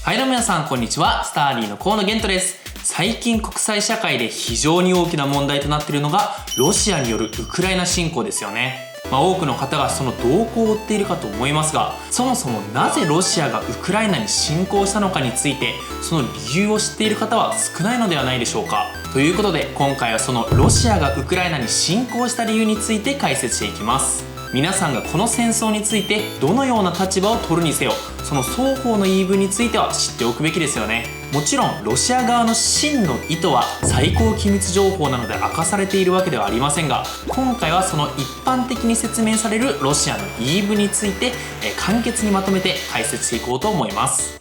はいどうも皆さんこんにちは。スターリーの河野玄斗です。最近国際社会で非常に大きな問題となっているのがロシアによるウクライナ侵攻ですよね。多くの方がその動向を追っているかと思いますが、そもそもなぜロシアがウクライナに侵攻したのかについてその理由を知っている方は少ないのではないでしょうか。ということで今回はそのロシアがウクライナに侵攻した理由について解説していきます。皆さんがこの戦争についてどのような立場を取るにせよ、その双方の言い分については知っておくべきですよね。もちろんロシア側の真の意図は最高機密情報なので明かされているわけではありませんが、今回はその一般的に説明されるロシアの言い分について簡潔にまとめて解説していこうと思います。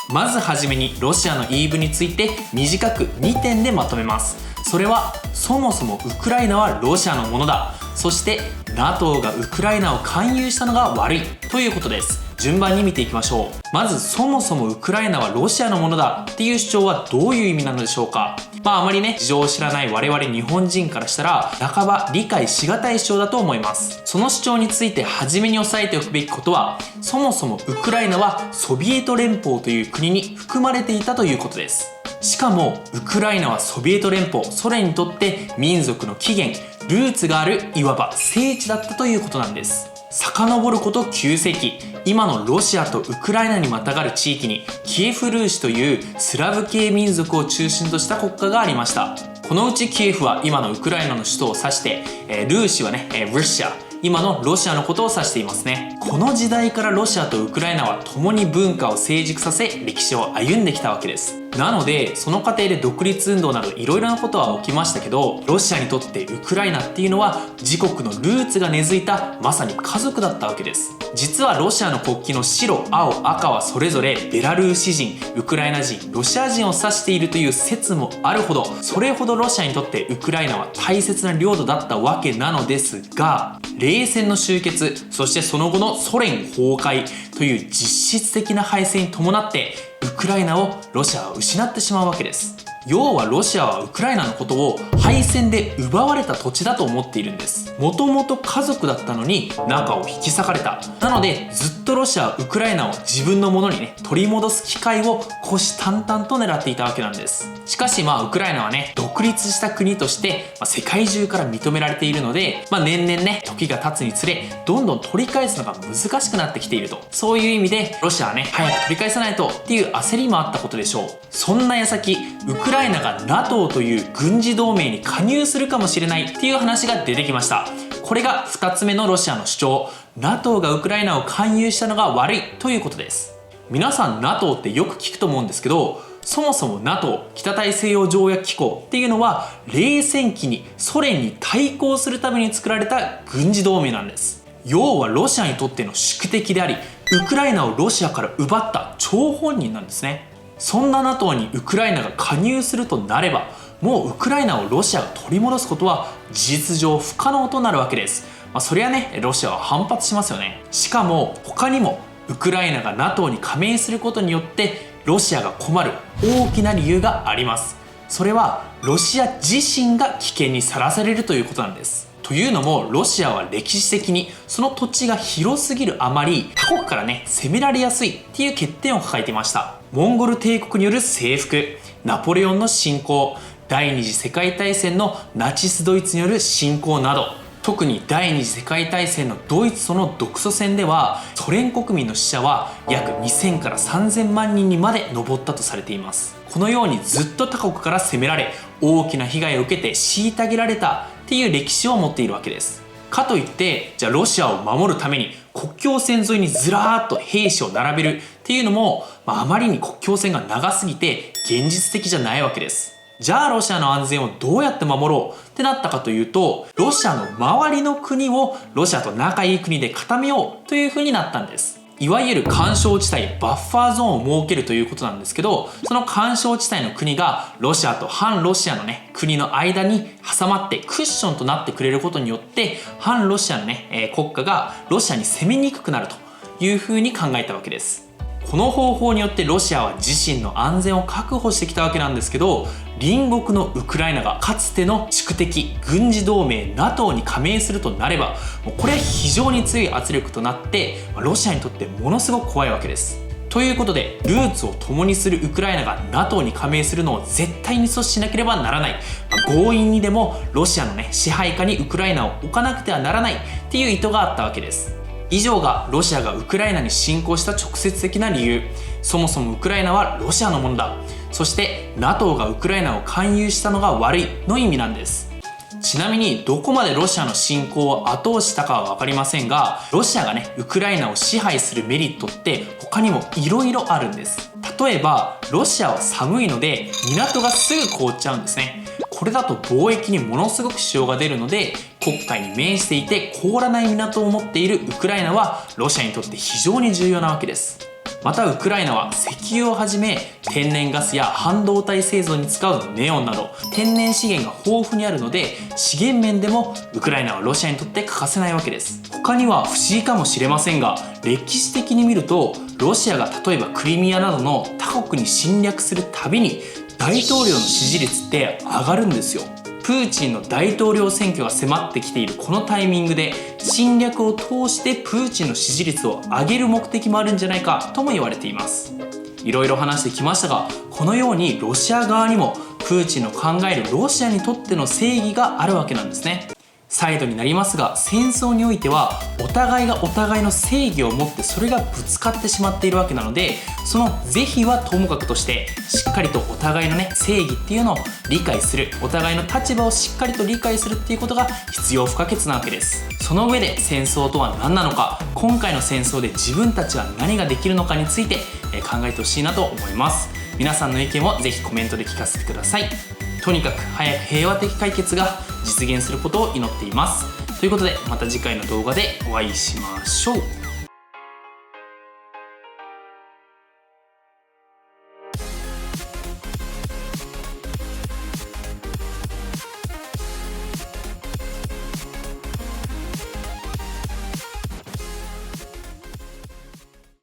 まずはじめにロシアの言い分について短く2点でまとめます。それはそもそもウクライナはロシアのものだ、そして NATO がウクライナを勧誘したのが悪いということです。順番に見ていきましょう。まずそもそもウクライナはロシアのものだっていう主張はどういう意味なのでしょうか。あまりね事情を知らない我々日本人からしたら半ば理解しがたい主張だと思います。その主張について初めに押さえておくべきことは、そもそもウクライナはソビエト連邦という国に含まれていたということです。しかもウクライナはソビエト連邦ソ連にとって民族の起源ルーツがあるいわば聖地だったということなんです。遡ること9世紀、今のロシアとウクライナにまたがる地域にキエフルーシというスラブ系民族を中心とした国家がありました。このうちキエフは今のウクライナの首都を指して、ルーシはね、ルシア、今のロシアのことを指していますね。この時代からロシアとウクライナは共に文化を成熟させ歴史を歩んできたわけです。なのでその過程で独立運動などいろいろなことは起きましたけど、ロシアにとってウクライナっていうのは自国のルーツが根付いたまさに家族だったわけです。実はロシアの国旗の白、青、赤はそれぞれベラルーシ人、ウクライナ人、ロシア人を指しているという説もあるほど、それほどロシアにとってウクライナは大切な領土だったわけなのですが、冷戦の終結、そしてその後のソ連崩壊という実質的な敗戦に伴ってウクライナをロシアは失ってしまうわけです。要はロシアはウクライナのことを敗戦で奪われた土地だと思っているんです。もともと家族だったのに仲を引き裂かれた。なのでずっとロシアはウクライナを自分のものにね取り戻す機会を虎視眈々と狙っていたわけなんです。しかしウクライナはね独立した国として世界中から認められているので、年々ね時が経つにつれどんどん取り返すのが難しくなってきていると、そういう意味でロシアはね早く取り返さないとっていう焦りもあったことでしょう。そんな矢先ウクライナが NATO という軍事同盟に加入するかもしれないっていう話が出てきました。これが2つ目のロシアの主張、 NATO がウクライナを勧誘したのが悪いということです。皆さん NATO ってよく聞くと思うんですけど、そもそも NATO 北大西洋条約機構っていうのは冷戦期にソ連に対抗するために作られた軍事同盟なんです。要はロシアにとっての宿敵であり、ウクライナをロシアから奪った張本人なんですね。そんな NATO にウクライナが加入するとなれば、もうウクライナをロシアが取り戻すことは事実上不可能となるわけです。そりゃねロシアは反発しますよね。しかも他にもウクライナが NATO に加盟することによってロシアが困る大きな理由があります。それはロシア自身が危険にさらされるということなんです。というのもロシアは歴史的にその土地が広すぎるあまり他国からね攻められやすいっていう欠点を抱えていました。モンゴル帝国による征服、ナポレオンの侵攻、第二次世界大戦のナチスドイツによる侵攻など、特に第二次世界大戦のドイツとの独ソ戦ではソ連国民の死者は約2000から3000万人にまで上ったとされています。このようにずっと他国から攻められ大きな被害を受けて虐げられたっていう歴史を持っているわけです。かといってじゃあロシアを守るために国境線沿いにずらーっと兵士を並べるっていうのも、あまりに国境線が長すぎて現実的じゃないわけです。じゃあロシアの安全をどうやって守ろうってなったかというと、ロシアの周りの国をロシアと仲いい国で固めようというふうになったんです。いわゆる緩衝地帯バッファーゾーンを設けるということなんですけど、その緩衝地帯の国がロシアと反ロシアのね国の間に挟まってクッションとなってくれることによって反ロシアのね国家がロシアに攻めにくくなるというふうに考えたわけです。この方法によってロシアは自身の安全を確保してきたわけなんですけど、隣国のウクライナがかつての宿敵軍事同盟 NATO に加盟するとなれば、これは非常に強い圧力となってロシアにとってものすごく怖いわけです。ということで、ルーツを共にするウクライナが NATO に加盟するのを絶対に阻止しなければならない、強引にでもロシアの支配下にウクライナを置かなくてはならないっていう意図があったわけです。以上がロシアがウクライナに侵攻した直接的な理由。そもそもウクライナはロシアのものだ。そして NATO がウクライナを勧誘したのが悪いの意味なんです。ちなみにどこまでロシアの侵攻を後押ししたかは分かりませんが、ロシアがウクライナを支配するメリットって他にも色々あるんです。例えばロシアは寒いので港がすぐ凍っちゃうんですね。これだと貿易にものすごく支障が出るので、黒海に面していて凍らない港を持っているウクライナはロシアにとって非常に重要なわけです。またウクライナは石油をはじめ天然ガスや半導体製造に使うネオンなど天然資源が豊富にあるので、資源面でもウクライナはロシアにとって欠かせないわけです。他には不思議かもしれませんが、歴史的に見るとロシアが例えばクリミアなどの他国に侵略するたびに大統領の支持率って上がるんですよ。プーチンの大統領選挙が迫ってきているこのタイミングで、侵略を通してプーチンの支持率を上げる目的もあるんじゃないかとも言われています。いろいろ話してきましたが、このようにロシア側にもプーチンの考えるロシアにとっての正義があるわけなんですね。再度になりますが、戦争においてはお互いがお互いの正義を持ってそれがぶつかってしまっているわけなので、その是非はともかくとしてしっかりとお互いの正義っていうのを理解する、お互いの立場をしっかりと理解するっていうことが必要不可欠なわけです。その上で戦争とは何なのか、今回の戦争で自分たちは何ができるのかについて考えてほしいなと思います。皆さんの意見をぜひコメントで聞かせてください。とにかく早く平和的解決が実現することを祈っています。ということでまた次回の動画でお会いしましょう。